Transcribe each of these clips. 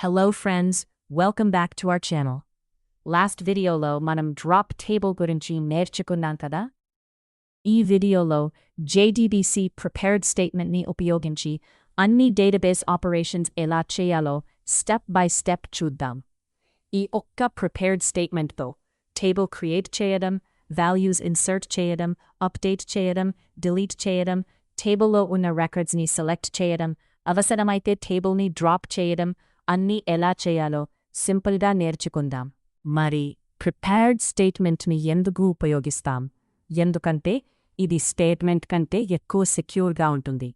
Hello friends, welcome back to our channel. Last videolo మనం drop table గురించి నేర్చుకున్నాం కదా? ఈ వీడియోలో JDBC ప్రిపేర్డ్ స్టేట్మెంట్ని ఉపయోగించి అన్ని డేటాబేస్ ఆపరేషన్స్ ఎలా చేయాలో స్టెప్ బై స్టెప్ చూద్దాం. ఈ ఒక్క ప్రిపేర్డ్ స్టేట్మెంట్తో టేబుల్ క్రియేట్ చేయడం, వాల్యూస్ ఇన్సర్ట్ చేయడం, అప్డేట్ చేయడం, డిలీట్ చేయడం, టేబుల్లో ఉన్న రికార్డ్స్ని సెలెక్ట్ చేయడం, అవసరమైతే టేబుల్ని డ్రాప్ చేయడం అన్నీ ఎలా చేయాలో సింపుల్గా నేర్చుకుందాం. మరి ప్రిపేర్డ్ స్టేట్మెంట్ని ఎందుకు ఉపయోగిస్తాం? ఎందుకంటే ఇది స్టేట్మెంట్ కంటే ఎక్కువ సెక్యూర్గా ఉంటుంది.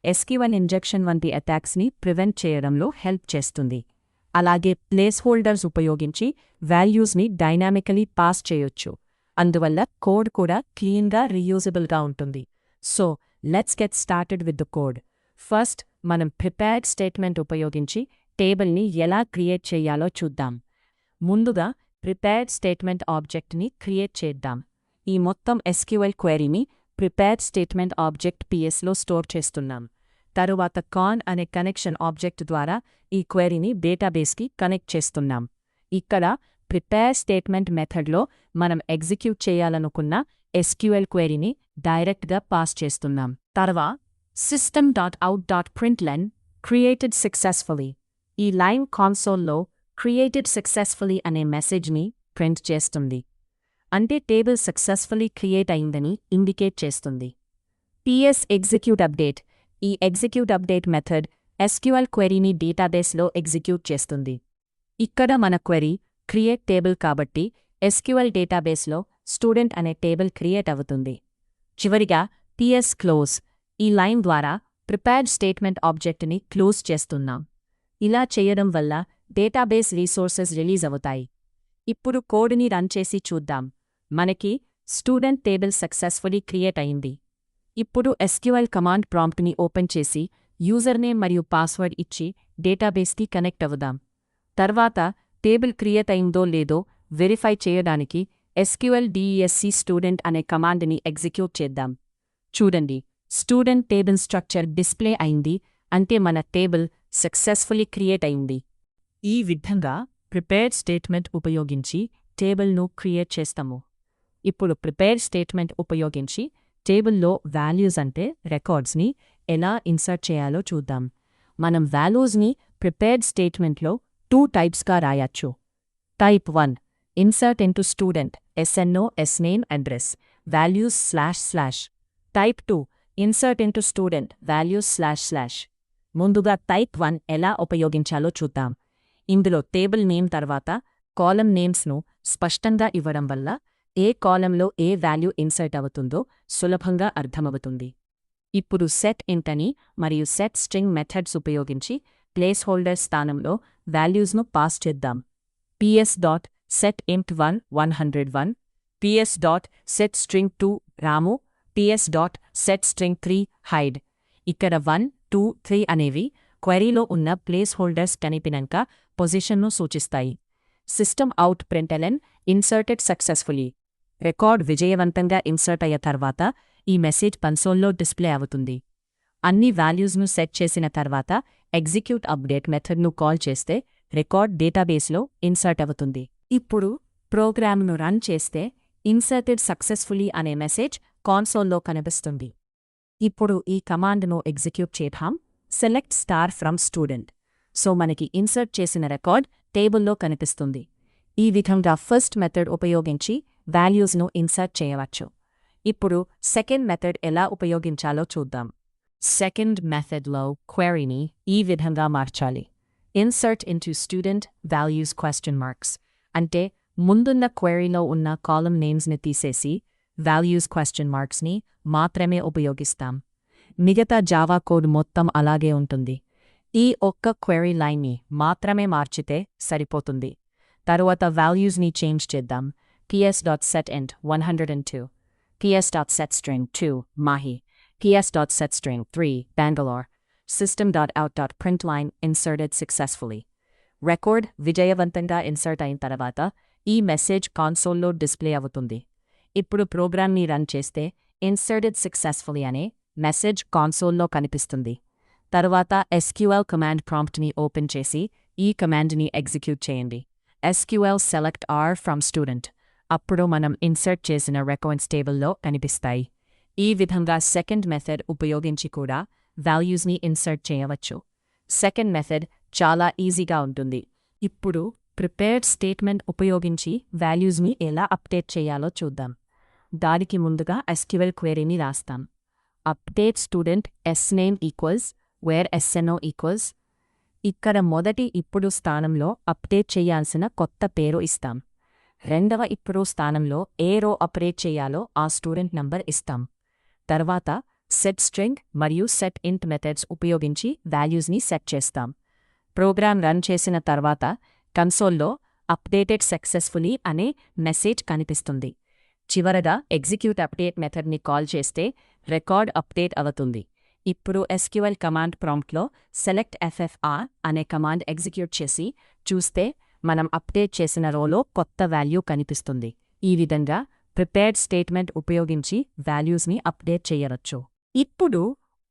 SQL ఇంజెక్షన్ వంటి అటాక్స్ని ప్రివెంట్ చేయడంలో హెల్ప్ చేస్తుంది. అలాగే ప్లేస్ హోల్డర్స్ ఉపయోగించి వాల్యూస్ని డైనామికలీ పాస్ చేయొచ్చు. అందువల్ల కోడ్ కూడా క్లీన్గా రీయూజబుల్గా ఉంటుంది. So let's get started with the code. First మనం ప్రిపేర్డ్ స్టేట్మెంట్ ఉపయోగించి టేబుల్ని ఎలా క్రియేట్ చేయాలో చూద్దాం. ముందుగా ప్రిపేర్డ్ స్టేట్మెంట్ ఆబ్జెక్ట్ని క్రియేట్ చేద్దాం. ఈ మొత్తం SQL క్వెరీని ప్రిపేర్డ్ స్టేట్మెంట్ ఆబ్జెక్ట్ PSలో స్టోర్ చేస్తున్నాం. తరువాత కాన్ అనే కనెక్షన్ ఆబ్జెక్ట్ ద్వారా ఈ క్వెరీని డేటాబేస్కి కనెక్ట్ చేస్తున్నాం. ఇక్కడ ప్రిపేర్ స్టేట్మెంట్ మెథడ్లో మనం ఎగ్జిక్యూట్ చేయాలనుకున్న SQL క్వెరీని డైరెక్ట్గా పాస్ చేస్తున్నాం. తర్వాత system.out.println created successfully. ఈ లైన్ కాన్సోల్లో క్రియేటెడ్ సక్సెస్ఫుల్లీ అనే మెసేజ్ని ప్రింట్ చేస్తుంది. అంటే టేబుల్ సక్సెస్ఫుల్లీ క్రియేట్ అయిందని ఇండికేట్ చేస్తుంది. PS execute update. ఈ ఎగ్జిక్యూట్ అప్డేట్ మెథడ్ SQL క్వెరీని డేటాబేస్లో ఎగ్జిక్యూట్ చేస్తుంది. ఇక్కడ మన క్వెరీ క్రియేట్ టేబుల్ కాబట్టి SQL డేటాబేస్లో స్టూడెంట్ అనే టేబుల్ క్రియేట్ అవుతుంది. చివరిగా PS క్లోజ్. ఈ లైన్ ద్వారా ప్రిపేర్డ్ స్టేట్మెంట్ ఆబ్జెక్ట్ని క్లోజ్ చేస్తున్నాం. ఇలా చేయడం వల్ల డేటాబేస్ రీసోర్సెస్ రిలీజ్ అవుతాయి. ఇప్పుడు కోడ్ని రన్ చేసి చూద్దాం. మనకి స్టూడెంట్ టేబుల్ సక్సెస్ఫుల్లీ క్రియేట్ అయింది. ఇప్పుడు SQL కమాండ్ ప్రాంప్ట్ని ఓపెన్ చేసి యూజర్నేమ్ మరియు పాస్వర్డ్ ఇచ్చి డేటాబేస్కి కనెక్ట్ అవుదాం. తర్వాత టేబుల్ క్రియేట్ అయిందో లేదో వెరిఫై చేయడానికి SQL DESC స్టూడెంట్ అనే కమాండ్ని ఎగ్జిక్యూట్ చేద్దాం. చూడండి, స్టూడెంట్ టేబుల్ స్ట్రక్చర్ డిస్ప్లే అయింది. అంటే మన టేబుల్ సక్సెస్ఫుల్లీ క్రియేట్ అయింది. ఈ విధంగా ప్రిపేర్డ్ స్టేట్మెంట్ ఉపయోగించి టేబుల్ను క్రియేట్ చేస్తాము. ఇప్పుడు ప్రిపేర్డ్ స్టేట్మెంట్ ఉపయోగించి టేబుల్లో వాల్యూస్ అంటే రికార్డ్స్ని ఎలా ఇన్సర్ట్ చేయాలో చూద్దాం. మనం వాల్యూస్ని ప్రిపేర్డ్ స్టేట్మెంట్లో 2 టైప్స్గా రాయొచ్చు. Type 1 insert into student SNO SNAME address values // type 2 insert into student values //. ముందుగా టైప్ 1 ఎలా ఉపయోగించాలో చూద్దాం. ఇందులో టేబుల్ నేమ్ తర్వాత కాలమ్ నేమ్స్ను స్పష్టంగా ఇవ్వడం వల్ల ఏ కాలంలో ఏ వాల్యూ ఇన్సర్ట్ అవుతుందో సులభంగా అర్థమవుతుంది. ఇప్పుడు సెట్ ఇంట్ అని మరియు సెట్ స్ట్రింగ్ మెథడ్స్ ఉపయోగించి ప్లేస్ హోల్డర్ స్థానంలో వాల్యూస్ను పాస్ చేద్దాం. ps.setInt1 101, ps.setString2 రాము, ps.setString3 హైడ్. ఇక్కడ 1, 2, 3 అనేవి క్వెరీలో ఉన్న ప్లేస్ హోల్డర్స్ కనిపినంక పొజిషన్ను సూచిస్తాయి. సిస్టమ్ అవుట్ ప్రింట్లన్ ఇన్సర్టెడ్ సక్సెస్ఫుల్లీ. రికార్డ్ విజయవంతంగా ఇన్సర్ట్ అయ్యే తర్వాత ఈ మెసేజ్ కన్సోల్లో డిస్ప్లే అవుతుంది. అన్ని వాల్యూస్ను సెట్ చేసిన తర్వాత ఎగ్జిక్యూట్ అప్డేట్ మెథడ్ను కాల్ చేస్తే రికార్డ్ డేటాబేస్లో ఇన్సర్ట్ అవుతుంది. ఇప్పుడు ప్రోగ్రామ్ను రన్ చేస్తే ఇన్సర్టెడ్ సక్సెస్ఫుల్లీ అనే మెసేజ్ కాన్సోల్లో కనిపిస్తుంది. ఇప్పుడు ఈ కమాండ్ను ఎగ్జిక్యూట్ చేద్దాం. Select star from student. So మనకి ఇన్సర్ట్ చేసిన రికార్డ్ టేబుల్లో కనిపిస్తుంది. ఈ విధంగా ఫస్ట్ మెథడ్ ఉపయోగించి వాల్యూస్ను ఇన్సర్ట్ చేయవచ్చు. ఇప్పుడు సెకండ్ మెథడ్ ఎలా ఉపయోగించాలో చూద్దాం. సెకండ్ మెథడ్లో క్వెరీని ఈ విధంగా మార్చాలి. Insert into student values ? అంటే ముందున్న క్వెరీలో ఉన్న కాలమ్ నేమ్స్ని తీసేసి వాల్యూస్ ? ని మాత్రమే ఉపయోగిస్తాం. మిగతా జావా కోడ్ మొత్తం అలాగే ఉంటుంది. ఈ ఒక్క క్వెరీ లైన్ని మాత్రమే మార్చితే సరిపోతుంది. తరువాత వాల్యూస్ని చేంజ్ చేద్దాం. ps.setInt 102, ps.setString2 Mahe, ps.setString3 Bangalore, system.out.println inserted successfully. Record విజయవంతంగా ఇన్సర్ట్ అయిన తర్వాత ఈ మెసేజ్ కాన్సోల్లో డిస్ప్లే అవుతుంది. ఇప్పుడు ప్రోగ్రామ్ని రన్ చేస్తే ఇన్సర్టెడ్ సక్సెస్ఫుల్లీ అనే మెసేజ్ కాన్సోల్లో కనిపిస్తుంది. తర్వాత SQL కమాండ్ ప్రాంప్ట్ని ఓపెన్ చేసి ఈ కమాండ్ని ఎగ్జిక్యూట్ చేయండి. SQL select R from student. అప్పుడు మనం ఇన్సర్ట్ చేసిన రికార్డ్స్ టేబుల్లో కనిపిస్తాయి. ఈ విధంగా సెకండ్ మెథడ్ ఉపయోగించి కూడా వాల్యూస్ని ఇన్సర్ట్ చేయవచ్చు. సెకండ్ మెథడ్ చాలా ఈజీగా ఉంటుంది. ఇప్పుడు ప్రిపేర్డ్ స్టేట్మెంట్ ఉపయోగించి వాల్యూస్ని ఎలా అప్డేట్ చేయాలో చూద్దాం. దానికి ముందుగా SQL క్వెరీని రాస్తాం. Update student sname equals where SNO equals. ఇక్కడ మొదటి ఇప్పుడు స్థానంలో అప్డేట్ చేయాల్సిన కొత్త పేరు ఇస్తాం. రెండవ ఇప్పుడు స్థానంలో ఏ రో అప్డేట్ చేయాలో ఆ స్టూడెంట్ నంబర్ ఇస్తాం. తర్వాత సెట్ స్ట్రింగ్ మరియు సెట్ ఇంట్ మెథడ్స్ ఉపయోగించి వాల్యూస్ని సెట్ చేస్తాం. ప్రోగ్రామ్ రన్ చేసిన తర్వాత కన్సోల్లో అప్డేటెడ్ సక్సెస్ఫుల్లీ అనే మెసేజ్ కనిపిస్తుంది. చివరగా ఎగ్జిక్యూట్ అప్డేట్ మెథడ్ని కాల్ చేస్తే రికార్డ్ అప్డేట్ అవుతుంది. ఇప్పుడు SQL కమాండ్ ప్రాంప్ట్లో సెలెక్ట్ FFR అనే కమాండ్ ఎగ్జిక్యూట్ చేసి చూస్తే మనం అప్డేట్ చేసిన రోలో కొత్త వాల్యూ కనిపిస్తుంది. ఈ విధంగా ప్రిపేర్డ్ స్టేట్మెంట్ ఉపయోగించి వాల్యూస్ని అప్డేట్ చేయవచ్చు. ఇప్పుడు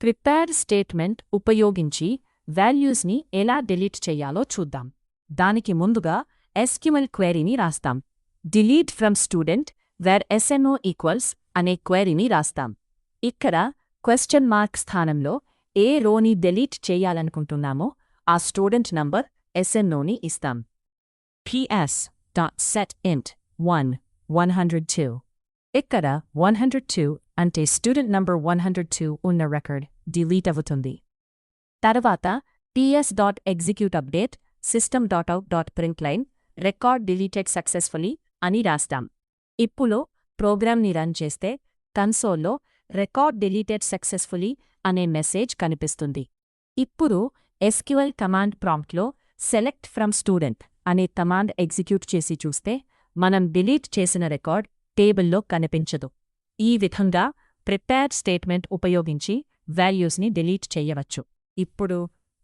ప్రిపేర్డ్ స్టేట్మెంట్ ఉపయోగించి వాల్యూస్ని ఎలా డిలీట్ చేయాలో చూద్దాం. దానికి ముందుగా SQL క్వెరీని రాస్తాం. Delete from student where SNO equals అనే క్వెరీని రాస్తాం. ఇక్కడ క్వశ్చన్ మార్క్ స్థానంలో ఏ రోని డిలీట్ చేయాలనుకుంటున్నామో ఆ స్టూడెంట్ నంబర్ SNOని ఇస్తాం. ps.setInt 102. ఇక్కడ 102 అంటే స్టూడెంట్ నంబర్ 102 ఉన్న రికార్డ్ డిలీట్ అవుతుంది. తర్వాత ps.executeUpdate system.out.println record deleted successfully అని రాస్తాం. ఇప్పుడు ప్రోగ్రామ్ని రన్ చేస్తే కన్సోల్లో రికార్డ్ డిలీటెడ్ సక్సెస్ఫుల్లీ అనే మెసేజ్ కనిపిస్తుంది. ఇప్పుడు SQL కమాండ్ ప్రాంప్ట్లో సెలెక్ట్ ఫ్రమ్ స్టూడెంట్ అనే కమాండ్ ఎగ్జిక్యూట్ చేసి చూస్తే మనం డిలీట్ చేసిన రికార్డ్ టేబుల్లో కనిపించదు. ఈ విధంగా ప్రిపేర్డ్ స్టేట్మెంట్ ఉపయోగించి వాల్యూస్ని డిలీట్ చేయవచ్చు. ఇప్పుడు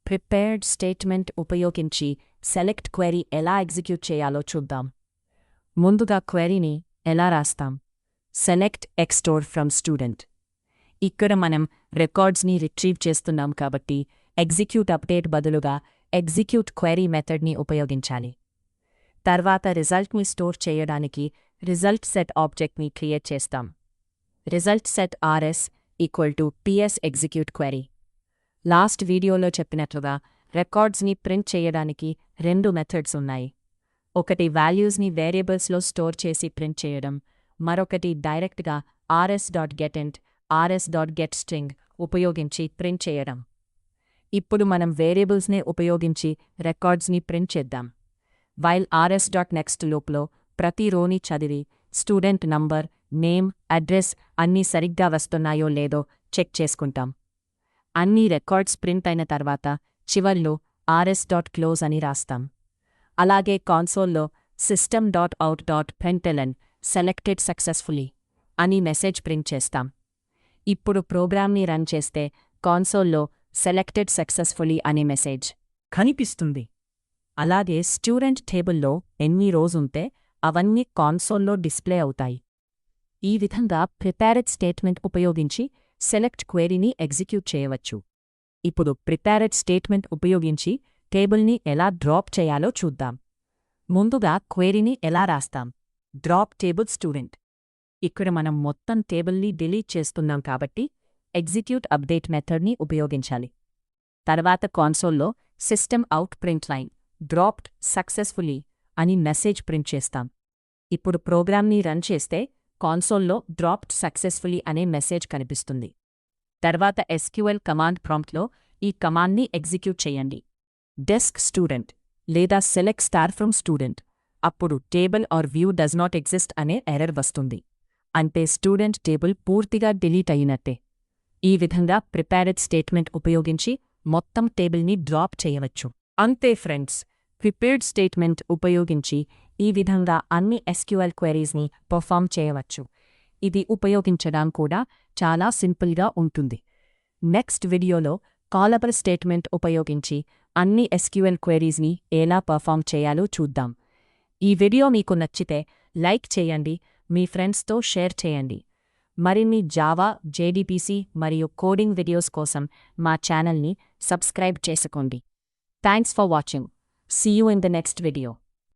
ప్రిపేర్డ్ స్టేట్మెంట్ ఉపయోగించి సెలెక్ట్ క్వెరీ ఎలా ఎగ్జిక్యూట్ చేయాలో చూద్దాం. ముందుగా క్వెరీని ఎలా రాస్తాం? Select star from student. ఇక్కడ మనం రికార్డ్స్ని రిట్రీవ్ చేస్తున్నాం కాబట్టి ఎగ్జిక్యూట్ అప్డేట్ బదులుగా ఎగ్జిక్యూట్ క్వెరీ మెథడ్ని ఉపయోగించాలి. తర్వాత రిజల్ట్ని స్టోర్ చేయడానికి రిజల్ట్ సెట్ ఆబ్జెక్ట్ని క్రియేట్ చేస్తాం. Result set RS equal to PS execute query. Last వీడియోలో చెప్పినట్లుగా రికార్డ్స్ని ప్రింట్ చేయడానికి రెండు మెథడ్స్ ఉన్నాయి. ఒకటి వాల్యూస్ని వేరియబుల్స్లో స్టోర్ చేసి ప్రింట్ చేయడం, మరొకటి డైరెక్ట్గా rs.getInt, rs.getString ఉపయోగించి ప్రింట్ చేయడం. ఇప్పుడు మనం వేరియబుల్స్నే ఉపయోగించి రికార్డ్స్ని ప్రింట్ చేద్దాం. వైల్ rs.next లూప్లో ప్రతి రోని చదివి స్టూడెంట్ నంబర్, నేమ్, అడ్రస్ అన్నీ సరిగ్గా వస్తున్నాయో లేదో చెక్ చేసుకుంటాం. అన్ని రికార్డ్స్ ప్రింట్ అయిన తర్వాత చివర్లో rs.close అని రాస్తాం. అలాగే కాన్సోల్లో system.out.println సెలెక్టెడ్ సక్సెస్ఫుల్లీ అని మెసేజ్ ప్రింట్ చేస్తాం. ఇప్పుడు ప్రోగ్రామ్ని రన్ చేస్తే కాన్సోల్లో సెలెక్టెడ్ సక్సెస్ఫుల్లీ అనే మెసేజ్ కనిపిస్తుంది. అలాగే స్టూడెంట్ టేబుల్లో ఎన్ని రోస్ ఉంటే అవన్నీ కాన్సోల్లో డిస్ప్లే అవుతాయి. ఈ విధంగా ప్రిపేర్డ్ స్టేట్మెంట్ ఉపయోగించి సెలెక్ట్ క్వెరీని ఎగ్జిక్యూట్ చేయవచ్చు. ఇప్పుడు ప్రిపేర్డ్ స్టేట్మెంట్ ఉపయోగించి టేబుల్ని ఎలా డ్రాప్ చేయాలో చూద్దాం. ముందుగా క్వెరీని ఎలా రాస్తాం? Drop table student. ఇక్కడ మనం మొత్తం టేబుల్ని డిలీట్ చేస్తున్నాం కాబట్టి ఎగ్జిక్యూట్ అప్డేట్ మెథడ్ని ఉపయోగించాలి. తర్వాత కాన్సోల్లో system.out.println డ్రాప్డ్ సక్సెస్ఫుల్లీ అని మెసేజ్ ప్రింట్ చేస్తాం. ఇప్పుడు ప్రోగ్రామ్ని రన్ చేస్తే కాన్సోల్లో డ్రాప్డ్ సక్సెస్ఫుల్లీ అనే మెసేజ్ కనిపిస్తుంది. తర్వాత SQL కమాండ్ ప్రాంప్ట్లో ఈ కమాండ్ని ఎగ్జిక్యూట్ చేయండి. డెస్క్ స్టూడెంట్ లేదా సెలెక్ట్ స్టార్ ఫ్రమ్ స్టూడెంట్. అప్పుడు table or view does not exist అనే ఎర్రర్ వస్తుంది. అంటే స్టూడెంట్ టేబుల్ పూర్తిగా డిలీట్ అయినట్టే. ఈ విధంగా ప్రిపేర్డ్ స్టేట్మెంట్ ఉపయోగించి మొత్తం టేబుల్ని డ్రాప్ చేయవచ్చు. అంతే ఫ్రెండ్స్, ప్రిపేర్డ్ స్టేట్మెంట్ ఉపయోగించి ఈ విధంగా అన్ని SQL క్వెరీస్ని పర్ఫామ్ చేయవచ్చు. ఇది ఉపయోగించడం కూడా చాలా సింపుల్గా ఉంటుంది. నెక్స్ట్ వీడియోలో కాలబుల్ స్టేట్మెంట్ ఉపయోగించి అన్ని SQL క్వెరీస్ని ఎలా పర్ఫామ్ చేయాలో చూద్దాం. ఈ వీడియో మీకు నచ్చితే లైక్ చేయండి, మీ ఫ్రెండ్స్తో షేర్ చేయండి. మరిన్ని జావా, జేడీపీసీ మరియు కోడింగ్ వీడియోస్ కోసం మా ఛానల్ని సబ్స్క్రైబ్ చేసుకోండి. Thanks for watching. See you in the next video.